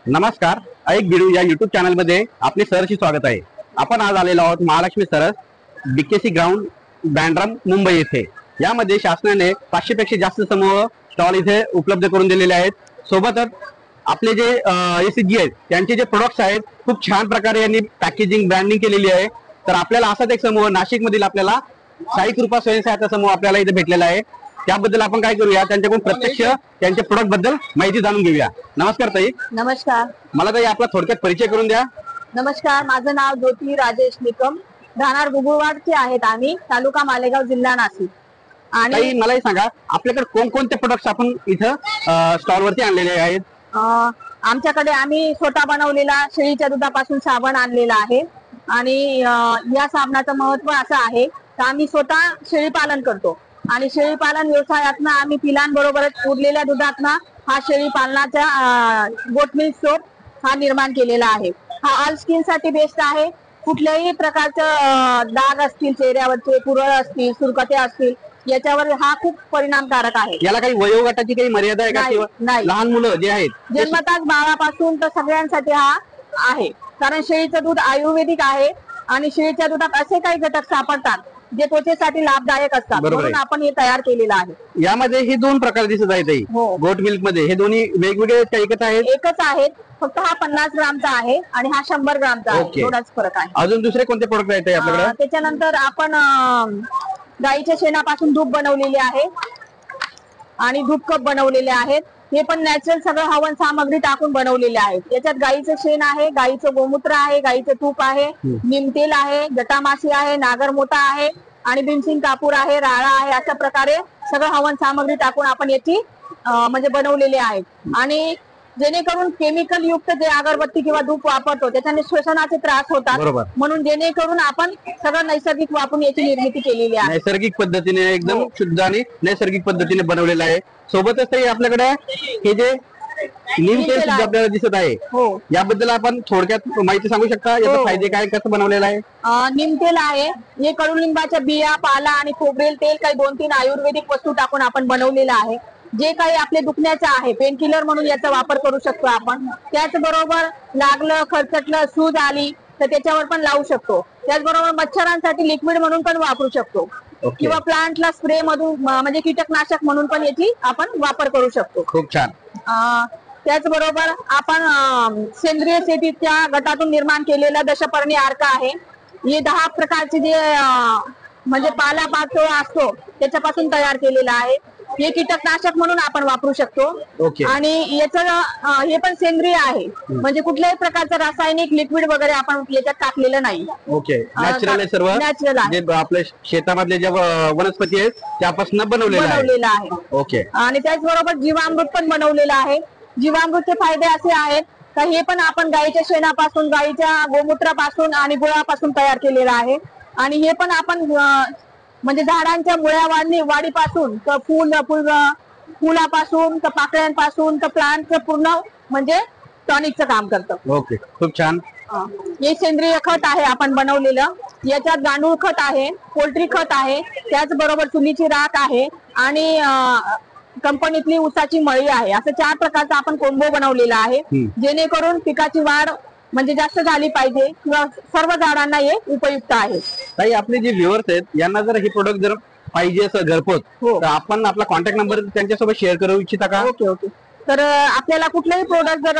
नमस्कार, ऐक गिडू या युट्यूब चॅनल मध्ये आपले सहर्ष स्वागत आहे। आपण आज आलेलो आहोत महालक्ष्मी सरस बीकेसी ग्राउंड बँड्रम मुंबई येथे। यामध्ये शासनाने 500 पेक्षा जास्त समूह स्टॉल इथे उपलब्ध करून दिलेले आहेत। सोबतच आपले जे एसीजी आहेत त्यांचे जे प्रोडक्ट्स आहेत खूप छान प्रकारे यांनी पॅकेजिंग ब्रँडिंग केलेली आहे। तर आपल्याला असाच एक समूह नाशिक मधील आपल्याला साई कृपा स्वयंसहायता समूह आपल्याला इथे भेटलेला आहे। त्याबद्दल आपण काय करूया, त्यांच्याकडून प्रत्यक्ष त्यांच्या प्रोडक्ट बद्दल माहिती जाणून घेऊया। नमस्कार ताई। नमस्कार। मला ताई आपला थोडक्यात परिचय करून द्या। नमस्कार, माझं नाव ज्योती राजेश निकम, राहणार गुगुळवाडचे आहेत आम्ही, तालुका मालेगाव, जिल्हा नाशिक। आणि मलाही सांगा आपल्याकडे कोणकोणते प्रोडक्ट्स आपण इथं स्टॉल वरती आणलेले आहेत? आमच्याकडे आम्ही स्वतः बनवलेला शेळीच्या दुधापासून साबण आणलेला आहे। आणि या साबणाचं महत्व असं आहे की आम्ही स्वतः शेळी पालन करतो आणि शेळी पालन व्यवसायातनं आम्ही पिलांबरोबरच उरलेल्या दुधातनं हा शेळी पालनाचा गोट मिल्क सोप हा निर्माण केलेला आहे। हा ऑल स्किन साठी बेस्ट आहे। कुठल्याही प्रकारचं डाग असतील चेहऱ्यावरचे, पुरळ असतील, सुरकटे असतील, याच्यावर हा खूप परिणामकारक आहे। याला काही वयोगटाची काही मर्यादा आहे का? नाही, लहान मुलं जे आहेत जन्मताच बाळापासून तर सगळ्यांसाठी हा आहे। कारण शेळीचं दूध आयुर्वेदिक आहे आणि शेळीच्या दुधात असे काही घटक सापडतात जे त्वचेसाठी लाभदायक असतात, म्हणून आपण हे तयार केलेलं आहे। यामध्ये हे दोन प्रकार दिसत आहेत गोट मिल्क मध्ये, हे दोन्ही वेगवेगळे एकच आहेत? एकच आहेत, फक्त हा 50 ग्रामचा आहे आणि हा 100 ग्रामचा आहे, थोडाच फरक आहे। अजून दुसरे कोणते प्रोडक्ट आहेत आपल्याकडे? त्याच्यानंतर आपण गाईच्या शेणापासून धूप बनवलेले आहे आणि धूप कप बनवलेले आहेत। हे पण नॅचरल सगळं हवन सामग्री टाकून बनवलेले आहेत। याच्यात गाईचं शेण आहे, गाईचं गोमूत्र आहे, गाईचं तूप आहे, निमतेल आहे, जटामासी आहे, नागरमोटा आहे आणि भीमसिंग कापूर आहे, राळा आहे। अशा प्रकारे सगळं हवन सामग्री टाकून आपण याची म्हणजे बनवलेले आहेत। आणि जेणेकरून केमिकल युक्त जे अगरबत्ती किंवा धूप वापरतो त्याच्याने श्वसनाचे त्रास होतात, म्हणून जेणेकरून आपण सगळं नैसर्गिक वापरून याची निर्मिती केलेली आहे। नैसर्गिक पद्धतीने एकदम शुद्ध आणि नैसर्गिक पद्धतीने बनवलेलं आहे। सोबतच तरी आपल्याकडे हे जे नीम तेल सुद्धा आपल्याला दिसत आहे, याबद्दल आपण थोडक्यात माहिती सांगू शकता? याचे फायदे काय, कसं बनवलेलं आहे? नीम तेल आहे, हे कडुलिंबाच्या बिया, पाला आणि खोबरेल तेल काही 2-3 आयुर्वेदिक वस्तू टाकून आपण बनवलेलं आहे। जे काही आपले दुखण्याचं आहे, पेन किलर म्हणून याचा वापर करू शकतो आपण। त्याचबरोबर लागलं, खरचटलं, सूज आली तर त्याच्यावर पण लावू शकतो। त्याचबरोबर मच्छरांसाठी लिक्विड म्हणून पण वापरू शकतो किंवा प्लांटला स्प्रे मधून म्हणजे कीटकनाशक म्हणून पण याची आपण वापर करू शकतो। खूप छान। त्याचबरोबर आपण सेंद्रिय शेतीच्या गटातून निर्माण केलेला दशपर्णी अर्क आहे। हे 10 प्रकारचे जे म्हणजे पाला पाचोळा असतो त्याच्यापासून तयार केलेला आहे। हे कीटकनाशक म्हणून आपण वापरू शकतो आणि याचं हे पण सेंद्रिय आहे, म्हणजे कुठल्याही प्रकारचं रासायनिक लिक्विड वगैरे आपण याच्यात टाकलेलं नाही। नॅचरल आहे, सर्व नॅचरल आहे, जे आपल्या शेतामधले जे वनस्पती आहेत त्यापासून बनवलेलं आहे। आणि त्याचबरोबर जीवामृत पण बनवलेलं आहे। जीवामृतचे फायदे असे आहेत का हे पण आपण गाईच्या शेणापासून, गाईच्या गोमूत्रापासून आणि गुळापासून तयार केलेलं आहे। आणि हे पण आपण म्हणजे झाडांच्या मुळ्या वाढीपासून तर फुलापासून तर पाकळ्यांपासून तर प्लांटचं पूर्ण म्हणजे टॉनिकचं काम करतं। खूप छान। हे सेंद्रिय खत आहे आपण बनवलेलं। याच्यात गांडूळ खत आहे, पोल्ट्री खत आहे, त्याचबरोबर चुलीची राख आहे आणि कंपनीतली ऊसाची मळी आहे। असं 4 प्रकारचा आपण कोंबो बनवलेला आहे, जेणेकरून पिकाची वाढ म्हणजे जास्त झाली पाहिजे किंवा सर्व झाडांना हे उपयुक्त आहे। ताई, आपले जे व्ह्युअर्स आहेत यांना जर हे प्रोडक्ट जर पाहिजे असं घरपोच, तर आपण आपला कॉन्टॅक्ट नंबर त्यांच्यासोबत शेअर करू इच्छिता का? ओके। तर आपल्याला कुठलाही प्रोडक्ट जर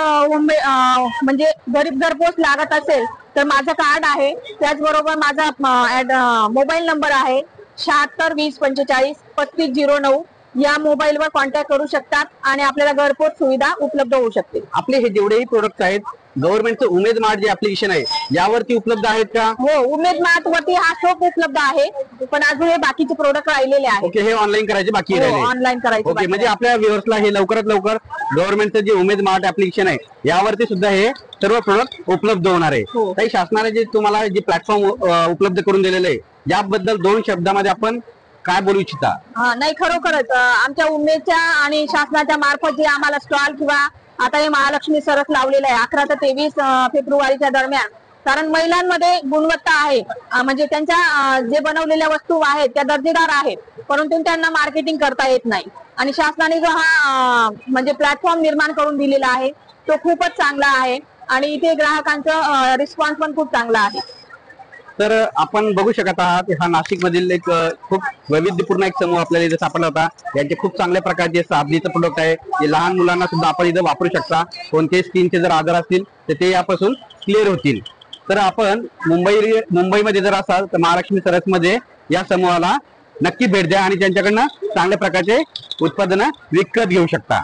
म्हणजे गरीब घरपोच लागत असेल तर माझं कार्ड आहे, त्याचबरोबर माझा मोबाईल नंबर आहे 76 20 45 3509। या मोबाईलवर कॉन्टॅक्ट करू शकतात आणि आपल्याला घरपोच सुविधा उपलब्ध होऊ शकते। आपले हे जेवढेही प्रोडक्ट आहेत गव्हर्नमेंटचं उमेद मार्ट जे ऍप्लिकेशन आहे यावरती उपलब्ध आहेत का? हो, उमेद मार्ट वरती हा सोप उपलब्ध आहे, पण अजून हे बाकीचे प्रोडक्ट राहिलेले आहेत। हे ऑनलाईन करायचे बाकी आहे? ऑनलाईन करायचे। म्हणजे आपल्या व्ह्युअर्सला हे लवकरात लवकर गव्हर्नमेंटचं जे उमेद मार्ट ऍप्लिकेशन आहे यावरती सुद्धा हे सर्व प्रोडक्ट उपलब्ध होणार आहे। काही शासनाने जे तुम्हाला जे प्लॅटफॉर्म उपलब्ध करून दिलेले आहे याबद्दल 2 शब्दामध्ये आपण काय बोलू इच्छिता? नाही, खरोखरच आमच्या उमेदच्या आणि शासनाच्या मार्फत जे आम्हाला स्टॉल किंवा आता हे महालक्ष्मी सरस लावलेलं आहे 11 ते 23 फेब्रुवारीच्या दरम्यान, कारण महिलांमध्ये गुणवत्ता आहे, म्हणजे त्यांच्या जे बनवलेल्या वस्तू आहेत त्या दर्जेदार आहेत, परंतु त्यांना मार्केटिंग करता येत नाही. आणि शासनाने जो हा म्हणजे प्लॅटफॉर्म निर्माण करून दिलेला आहे तो खूपच चांगला आहे आणि इथे ग्राहकांचा रिस्पॉन्स पण खूप चांगला आहे. तर आपण बघू शकत आहात हा नाशिक मधील एक खूप वैविध्यपूर्ण एक समूह आपल्याला इथे सापडला होता. यांचे खूप चांगल्या प्रकारचे साबणीचं प्रोडक्ट आहे, जे लहान मुलांना सुद्धा आपण इथे वापरू शकता. कोणते स्किनचे जर आजार असतील तर ते यापासून क्लिअर होतील. तर आपण मुंबईमध्ये जर असाल तर महालक्ष्मी सरस मध्ये या समूहाला नक्की भेट द्या आणि त्यांच्याकडनं चांगल्या प्रकारचे उत्पादनं विकत घेऊ शकता.